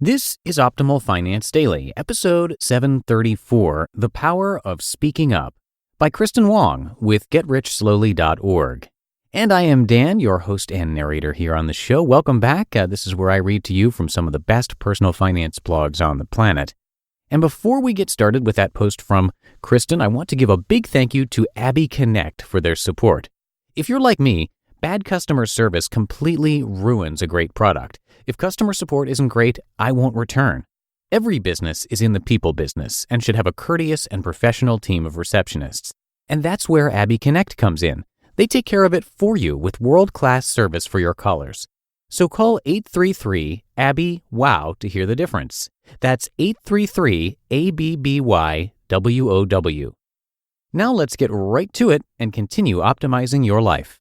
This is Optimal Finance Daily, episode 734, The Power of Speaking Up, by Kristin Wong with GetRichSlowly.org. And I am Dan, your host and narrator here on the show. Welcome back. This is where I read to you from some of the best personal finance blogs on the planet. And before we get started with that post from Kristin, I want to give a big thank you to ABI Connect for their support. If you're like me, bad customer service completely ruins a great product. If customer support isn't great, I won't return. Every business is in the people business and should have a courteous and professional team of receptionists. And that's where ABI Connect comes in. They take care of it for you with world-class service for your callers. So call 833-ABI-WOW to hear the difference. That's 833-ABBY-WOW. Now let's get right to it and continue optimizing your life.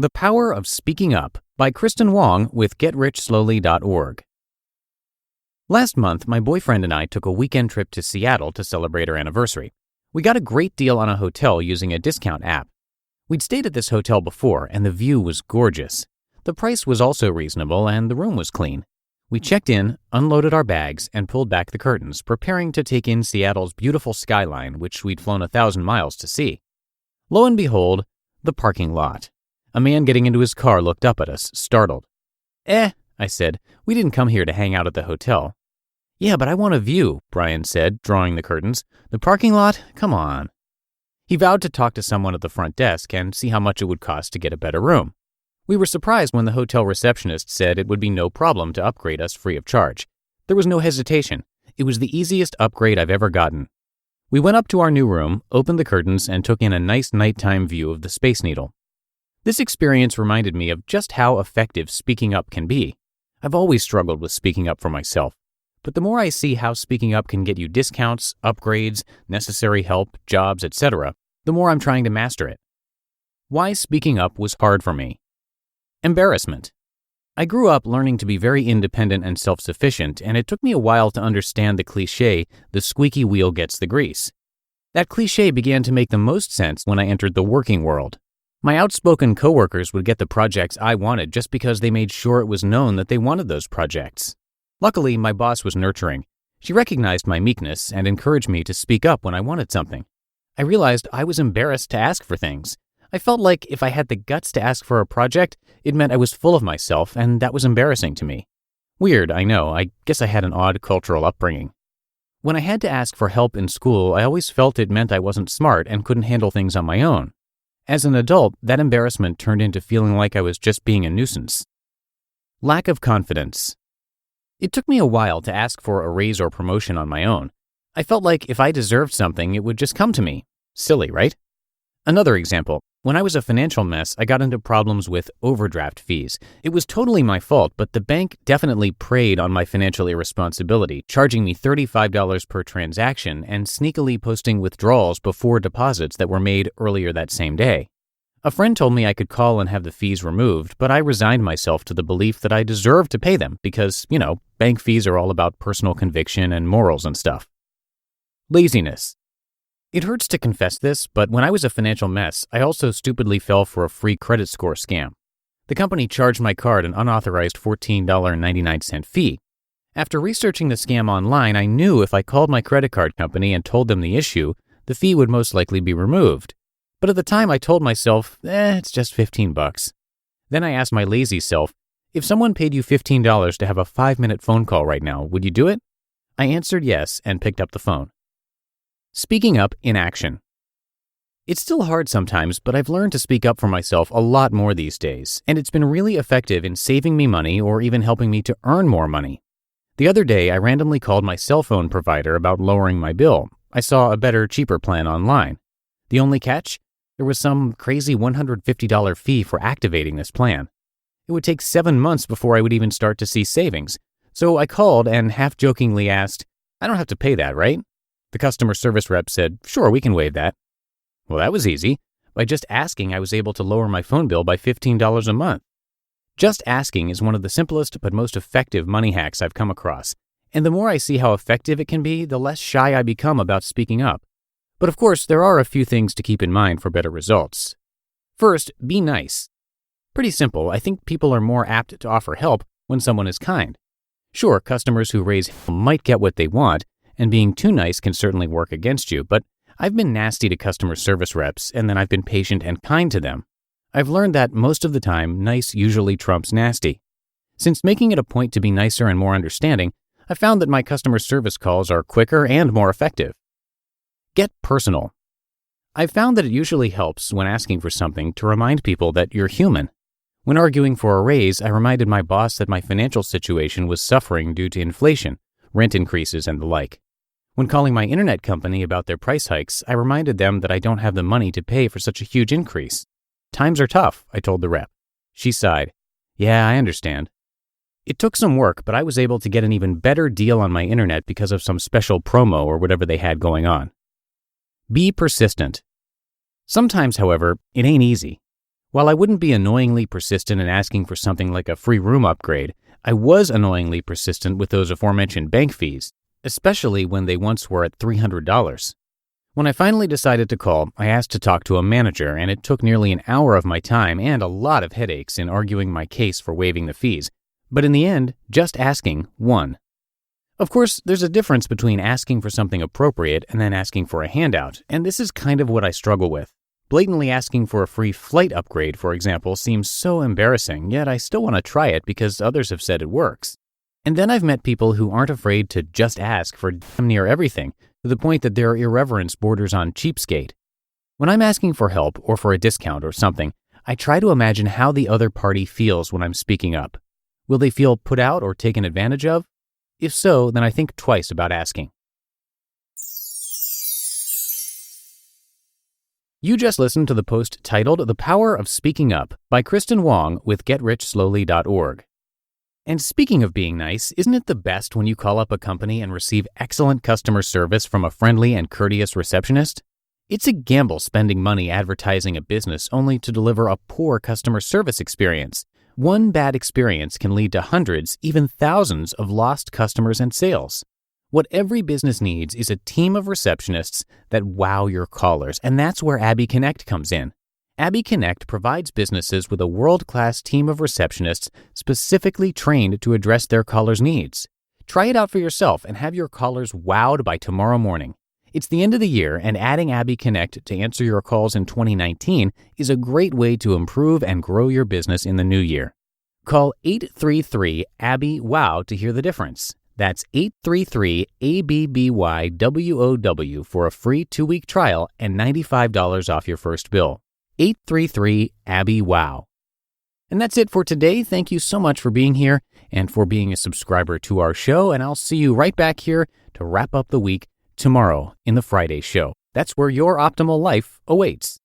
The Power of Speaking Up by Kristin Wong with GetRichSlowly.org. Last month, my boyfriend and I took a weekend trip to Seattle to celebrate our anniversary. We got a great deal on a hotel using a discount app. We'd stayed at this hotel before, and the view was gorgeous. The price was also reasonable, and the room was clean. We checked in, unloaded our bags, and pulled back the curtains, preparing to take in Seattle's beautiful skyline, which we'd flown 1,000 miles to see. Lo and behold, the parking lot. A man getting into his car looked up at us, startled. I said, we didn't come here to hang out at the hotel. Yeah, but I want a view, Brian said, drawing the curtains. The parking lot? Come on. He vowed to talk to someone at the front desk and see how much it would cost to get a better room. We were surprised when the hotel receptionist said it would be no problem to upgrade us free of charge. There was no hesitation. It was the easiest upgrade I've ever gotten. We went up to our new room, opened the curtains, and took in a nice nighttime view of the Space Needle. This experience reminded me of just how effective speaking up can be. I've always struggled with speaking up for myself, but the more I see how speaking up can get you discounts, upgrades, necessary help, jobs, etc., the more I'm trying to master it. Why speaking up was hard for me. Embarrassment. I grew up learning to be very independent and self-sufficient, and it took me a while to understand the cliché, the squeaky wheel gets the grease. That cliché began to make the most sense when I entered the working world. My outspoken coworkers would get the projects I wanted just because they made sure it was known that they wanted those projects. Luckily, my boss was nurturing. She recognized my meekness and encouraged me to speak up when I wanted something. I realized I was embarrassed to ask for things. I felt like if I had the guts to ask for a project, it meant I was full of myself, and that was embarrassing to me. Weird, I know. I guess I had an odd cultural upbringing. When I had to ask for help in school, I always felt it meant I wasn't smart and couldn't handle things on my own. As an adult, that embarrassment turned into feeling like I was just being a nuisance. Lack of confidence. It took me a while to ask for a raise or promotion on my own. I felt like if I deserved something, it would just come to me. Silly, right? Another example. When I was a financial mess, I got into problems with overdraft fees. It was totally my fault, but the bank definitely preyed on my financial irresponsibility, charging me $35 per transaction and sneakily posting withdrawals before deposits that were made earlier that same day. A friend told me I could call and have the fees removed, but I resigned myself to the belief that I deserved to pay them because, bank fees are all about personal conviction and morals and stuff. Laziness. It hurts to confess this, but when I was a financial mess, I also stupidly fell for a free credit score scam. The company charged my card an unauthorized $14.99 fee. After researching the scam online, I knew if I called my credit card company and told them the issue, the fee would most likely be removed. But at the time, I told myself, it's just $15. Then I asked my lazy self, if someone paid you $15 to have a 5-minute phone call right now, would you do it? I answered yes and picked up the phone. Speaking up in action. It's still hard sometimes, but I've learned to speak up for myself a lot more these days, and it's been really effective in saving me money or even helping me to earn more money. The other day, I randomly called my cell phone provider about lowering my bill. I saw a better, cheaper plan online. The only catch? There was some crazy $150 fee for activating this plan. It would take 7 months before I would even start to see savings. So I called and half-jokingly asked, I don't have to pay that, right? The customer service rep said, sure, we can waive that. Well, that was easy. By just asking, I was able to lower my phone bill by $15 a month. Just asking is one of the simplest but most effective money hacks I've come across. And the more I see how effective it can be, the less shy I become about speaking up. But of course, there are a few things to keep in mind for better results. First, be nice. pretty simple. I think people are more apt to offer help when someone is kind. Sure, customers who raise hell might get what they want, and being too nice can certainly work against you, but I've been nasty to customer service reps, and then I've been patient and kind to them. I've learned that most of the time, nice usually trumps nasty. Since making it a point to be nicer and more understanding, I found that my customer service calls are quicker and more effective. Get personal. I've found that it usually helps when asking for something to remind people that you're human. When arguing for a raise, I reminded my boss that my financial situation was suffering due to inflation, rent increases, and the like. When calling my internet company about their price hikes, I reminded them that I don't have the money to pay for such a huge increase. Times are tough, I told the rep. She sighed. Yeah, I understand. It took some work, but I was able to get an even better deal on my internet because of some special promo or whatever they had going on. Be persistent. Sometimes, however, it ain't easy. While I wouldn't be annoyingly persistent in asking for something like a free room upgrade, I was annoyingly persistent with those aforementioned bank fees, especially when they once were at $300. When I finally decided to call, I asked to talk to a manager, and it took nearly an hour of my time and a lot of headaches in arguing my case for waiving the fees. But in the end, just asking won. Of course, there's a difference between asking for something appropriate and then asking for a handout, and this is kind of what I struggle with. Blatantly asking for a free flight upgrade, for example, seems so embarrassing, yet I still want to try it because others have said it works. And then I've met people who aren't afraid to just ask for damn near everything, to the point that their irreverence borders on cheapskate. When I'm asking for help or for a discount or something, I try to imagine how the other party feels when I'm speaking up. Will they feel put out or taken advantage of? If so, then I think twice about asking. You just listened to the post titled The Power of Speaking Up by Kristin Wong with GetRichSlowly.org. And speaking of being nice, isn't it the best when you call up a company and receive excellent customer service from a friendly and courteous receptionist? It's a gamble spending money advertising a business only to deliver a poor customer service experience. One bad experience can lead to hundreds, even thousands of lost customers and sales. What every business needs is a team of receptionists that wow your callers, and that's where ABI Connect comes in. ABI Connect provides businesses with a world-class team of receptionists specifically trained to address their callers' needs. Try it out for yourself and have your callers wowed by tomorrow morning. It's the end of the year, and adding ABI Connect to answer your calls in 2019 is a great way to improve and grow your business in the new year. Call 833-ABI-WOW to hear the difference. That's 833-ABBYWOW for a free 2-week trial and $95 off your first bill. 833-ABI-WOW. And that's it for today. Thank you so much for being here and for being a subscriber to our show, and I'll see you right back here to wrap up the week tomorrow in the Friday show. That's where your optimal life awaits.